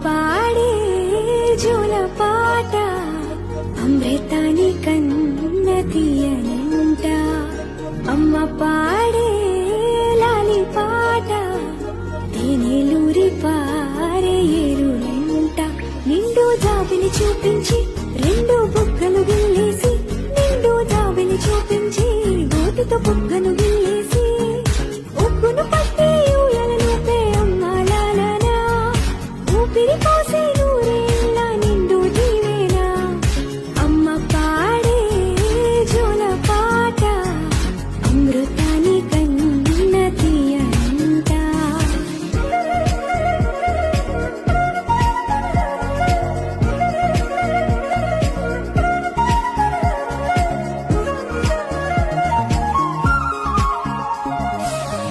పాడే జోల పాట అమృతాని కన్న తీయనంట. అమ్మ పాడే లాలి పాట తేనెలూరి పారే ఏరులంట. నిండు జాబిని చూపించి రెండు బుగ్గలు గిల్లేసి, నిండు జాబిని చూపించి గోటితో బుగ్గను